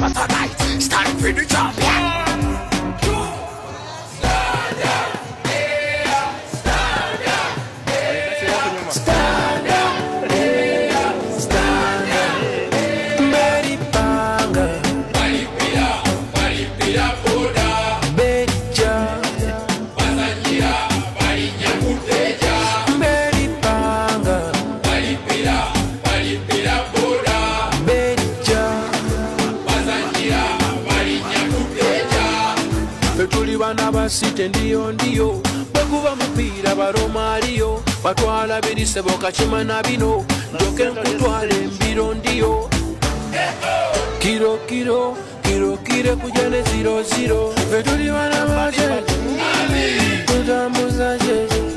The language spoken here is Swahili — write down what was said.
but tonight, stand for the champion. Site ndiyo bweguba mupiira baromaliyo batwala birise bokachima na bino njoke nkutwala embiro ndiyo kiro kujane 00 fetuli bana baje tutambuza jeje